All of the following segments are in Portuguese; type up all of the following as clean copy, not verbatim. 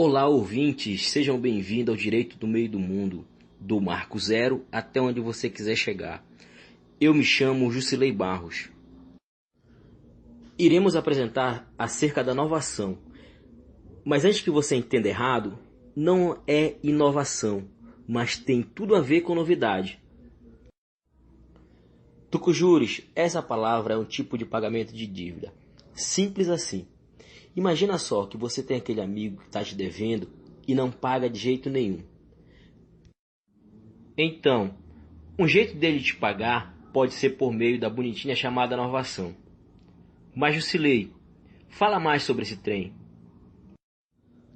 Olá, ouvintes, sejam bem-vindos ao Direito do Meio do Mundo, do Marco Zero até onde você quiser chegar. Eu me chamo Jusilei Barros. Iremos apresentar acerca da inovação, mas antes que você entenda errado, não é inovação, mas tem tudo a ver com novidade. Tucujures, essa palavra é um tipo de pagamento de dívida. Simples assim. Imagina só que você tem aquele amigo que está te devendo e não paga de jeito nenhum. Então, um jeito dele te pagar pode ser por meio da bonitinha chamada inovação. Mas Jusilei, fala mais sobre esse trem.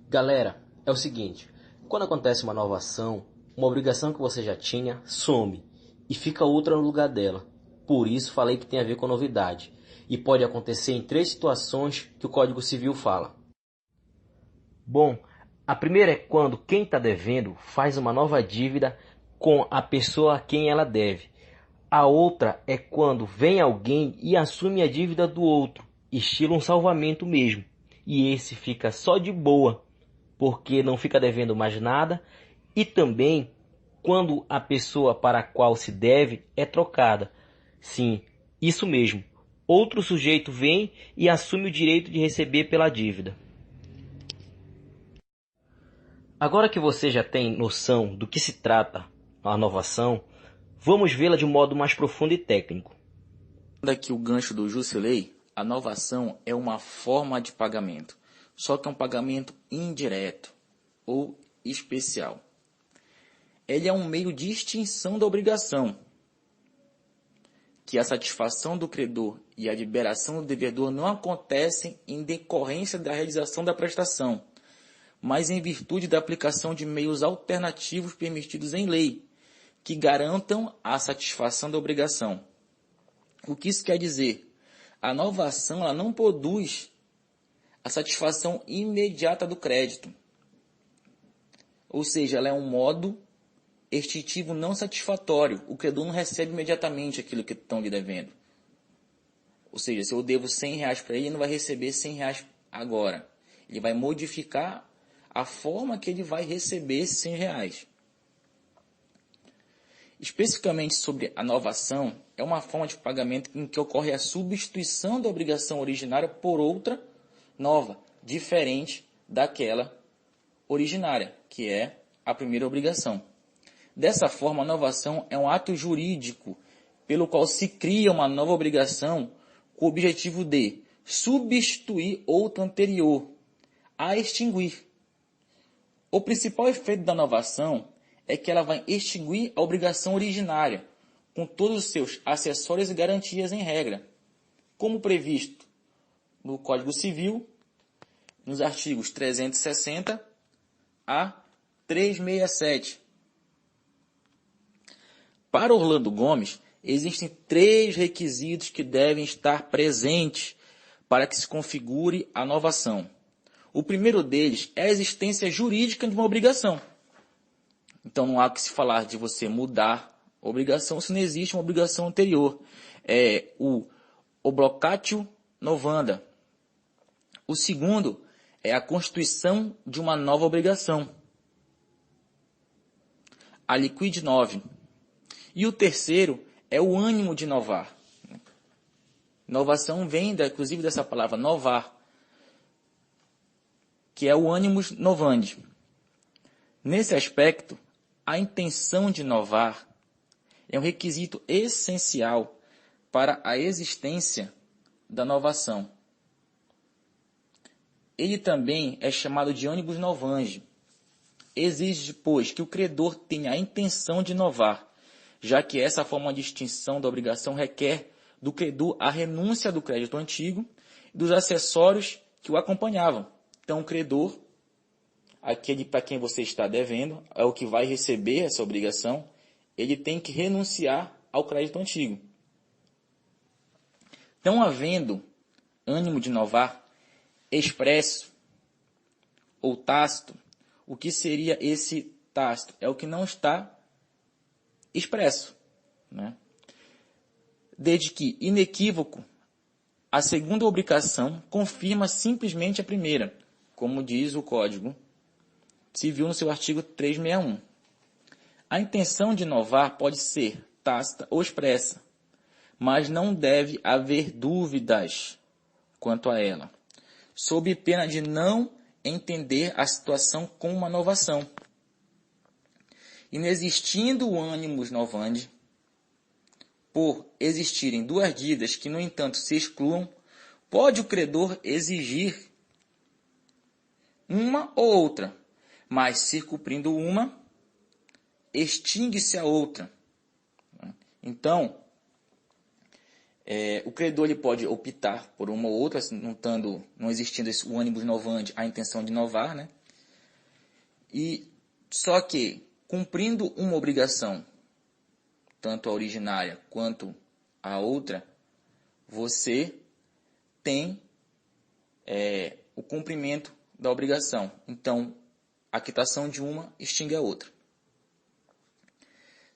Galera, é o seguinte, quando acontece uma inovação, uma obrigação que você já tinha some e fica outra no lugar dela. Por isso falei que tem a ver com novidade. E pode acontecer em 3 situações que o Código Civil fala. Bom, a primeira é quando quem está devendo faz uma nova dívida com a pessoa a quem ela deve. A outra é quando vem alguém e assume a dívida do outro, estilo um salvamento mesmo. E esse fica só de boa, porque não fica devendo mais nada. E também quando a pessoa para a qual se deve é trocada. Sim, isso mesmo. Outro sujeito vem e assume o direito de receber pela dívida. Agora que você já tem noção do que se trata a inovação, vamos vê-la de um modo mais profundo e técnico. Aqui o gancho do Jusilei, a inovação é uma forma de pagamento, só que é um pagamento indireto ou especial. Ele é um meio de extinção da obrigação, que a satisfação do credor e a liberação do devedor não acontecem em decorrência da realização da prestação, mas em virtude da aplicação de meios alternativos permitidos em lei, que garantam a satisfação da obrigação. O que isso quer dizer? A inovação ela não produz a satisfação imediata do crédito. Ou seja, ela é um modo extintivo não satisfatório. O credor não recebe imediatamente aquilo que estão lhe devendo. Ou seja, se eu devo R$100 para ele não vai receber R$100 agora. Ele vai modificar a forma que ele vai receber esses R$100. Especificamente sobre a inovação, é uma forma de pagamento em que ocorre a substituição da obrigação originária por outra nova, diferente daquela originária, que é a primeira obrigação. Dessa forma, a inovação é um ato jurídico pelo qual se cria uma nova obrigação com o objetivo de substituir outra anterior, a extinguir. O principal efeito da inovação é que ela vai extinguir a obrigação originária, com todos os seus acessórios e garantias em regra, como previsto no Código Civil, nos artigos 360 a 367. Para Orlando Gomes, existem 3 requisitos que devem estar presentes para que se configure a inovação. O primeiro deles é a existência jurídica de uma obrigação. Então não há que se falar de você mudar a obrigação se não existe uma obrigação anterior. É o oblocatio novanda. O segundo é a constituição de uma nova obrigação, a liquid novi. E o terceiro é o ânimo de inovar. Inovação vem, inclusive, dessa palavra novar, que é o animus novandi. Nesse aspecto, a intenção de inovar é um requisito essencial para a existência da inovação. Ele também é chamado de animus novandi. Exige, pois, que o credor tenha a intenção de inovar, já que essa forma de extinção da obrigação requer do credor a renúncia do crédito antigo e dos acessórios que o acompanhavam. Então, o credor, aquele para quem você está devendo, é o que vai receber essa obrigação, ele tem que renunciar ao crédito antigo. Então, havendo ânimo de inovar, expresso ou tácito, o que seria esse tácito? É o que não está expresso, né? Desde que inequívoco, a segunda obrigação confirma simplesmente a primeira, como diz o Código Civil no seu artigo 361. A intenção de inovar pode ser tácita ou expressa, mas não deve haver dúvidas quanto a ela, sob pena de não entender a situação como uma inovação. Inexistindo o animus novandi, por existirem duas dívidas que, no entanto, se excluam, pode o credor exigir uma ou outra, mas se cumprindo uma, extingue-se a outra. Então, o credor ele pode optar por uma ou outra, não existindo o animus novandi, a intenção de inovar, né? E só que, cumprindo uma obrigação, tanto a originária quanto a outra, você tem o cumprimento da obrigação. Então, a quitação de uma extingue a outra.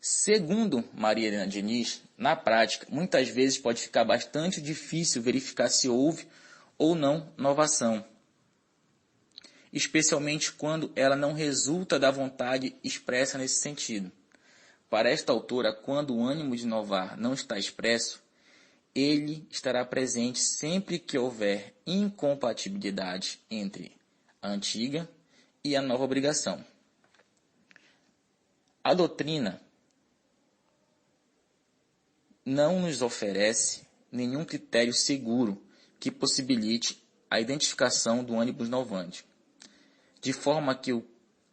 Segundo Maria Helena Diniz, na prática, muitas vezes pode ficar bastante difícil verificar se houve ou não novação, especialmente quando ela não resulta da vontade expressa nesse sentido. Para esta autora, quando o ânimo de inovar não está expresso, ele estará presente sempre que houver incompatibilidade entre a antiga e a nova obrigação. A doutrina não nos oferece nenhum critério seguro que possibilite a identificação do animus novandi, de forma que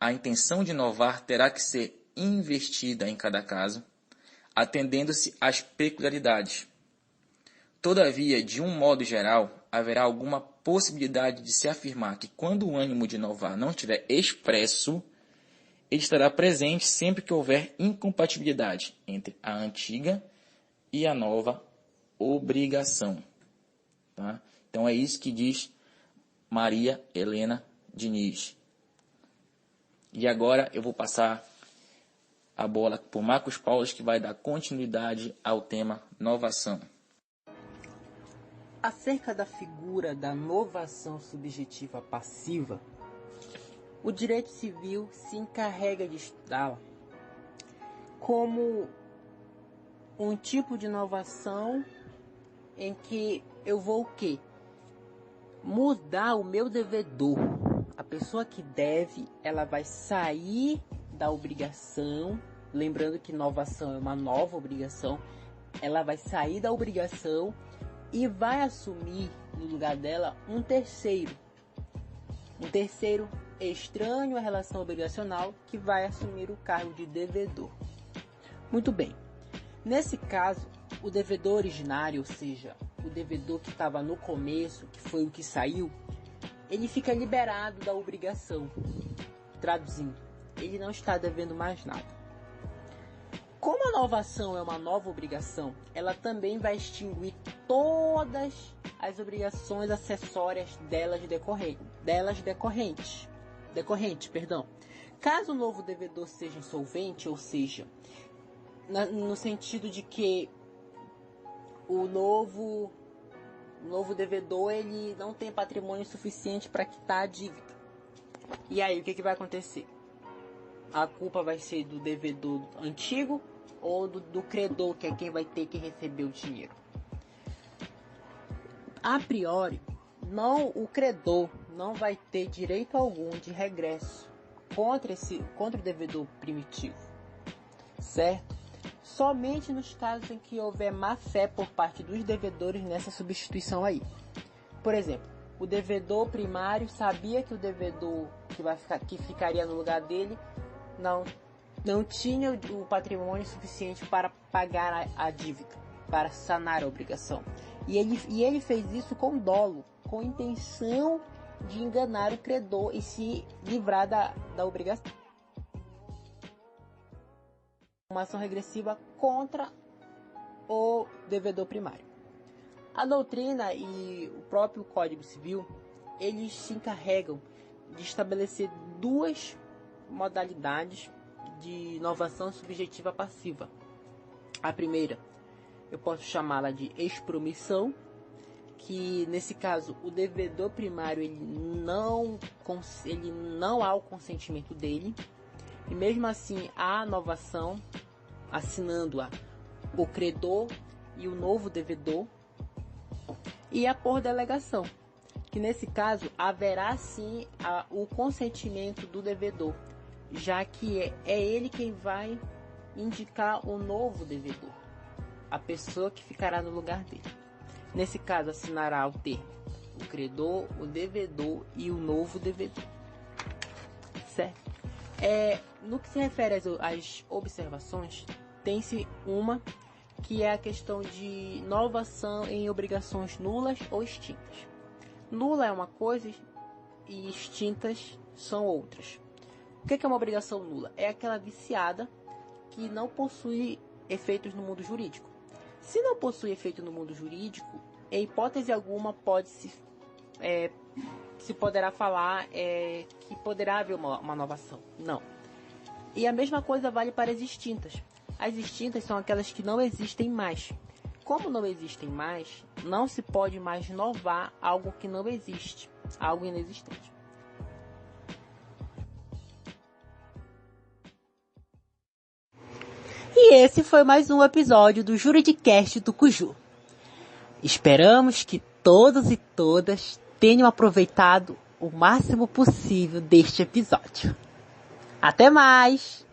a intenção de inovar terá que ser investida em cada caso, atendendo-se às peculiaridades. Todavia, de um modo geral, haverá alguma possibilidade de se afirmar que quando o ânimo de inovar não estiver expresso, ele estará presente sempre que houver incompatibilidade entre a antiga e a nova obrigação. Tá? Então é isso que diz Maria Helena Diniz. E agora eu vou passar a bola para o Marcos Paulo, que vai dar continuidade ao tema novação. Acerca da figura da novação subjetiva passiva, o direito civil se encarrega de estudá-la como um tipo de inovação em que eu vou o quê? Mudar o meu devedor. A pessoa que deve, ela vai sair da obrigação, lembrando que inovação é uma nova obrigação, ela vai sair da obrigação e vai assumir no lugar dela um terceiro estranho à relação obrigacional, que vai assumir o cargo de devedor. Muito bem, nesse caso, o devedor originário, ou seja, o devedor que estava no começo, que foi o que saiu, ele fica liberado da obrigação. Traduzindo, ele não está devendo mais nada. Como a novação é uma nova obrigação, ela também vai extinguir todas as obrigações acessórias delas decorrentes. Caso o novo devedor seja insolvente, ou seja, no sentido de que o novo devedor ele não tem patrimônio suficiente para quitar a dívida. E aí, o que vai acontecer? A culpa vai ser do devedor antigo ou do credor, que é quem vai ter que receber o dinheiro? A priori, o credor não vai ter direito algum de regresso contra o devedor primitivo, certo? Somente nos casos em que houver má fé por parte dos devedores nessa substituição aí. Por exemplo, o devedor primário sabia que o devedor que ficaria no lugar dele não tinha o patrimônio suficiente para pagar a dívida, para sanar a obrigação. E ele fez isso com dolo, com intenção de enganar o credor e se livrar da obrigação. Uma ação regressiva contra o devedor primário. A doutrina e o próprio Código Civil, eles se encarregam de estabelecer duas modalidades de inovação subjetiva passiva. A primeira, eu posso chamá-la de expromissão, que nesse caso o devedor primário ele não há o consentimento dele, e mesmo assim há a novação, assinando-a o credor e o novo devedor, e a por delegação, que nesse caso haverá sim o consentimento do devedor, já que é ele quem vai indicar o novo devedor, a pessoa que ficará no lugar dele. Nesse caso assinará o termo o credor, o devedor e o novo devedor, certo? No que se refere às observações, tem-se uma que é a questão de novação em obrigações nulas ou extintas. Nula é uma coisa e extintas são outras. O que é uma obrigação nula? É aquela viciada que não possui efeitos no mundo jurídico. Se não possui efeito no mundo jurídico, em hipótese alguma se poderá falar que poderá haver uma novação. Não. E a mesma coisa vale para as extintas. As extintas são aquelas que não existem mais. Como não existem mais, não se pode mais novar algo que não existe, algo inexistente. E esse foi mais um episódio do Juridicast do Cuju. Esperamos que todos e todas tenham aproveitado o máximo possível deste episódio. Até mais!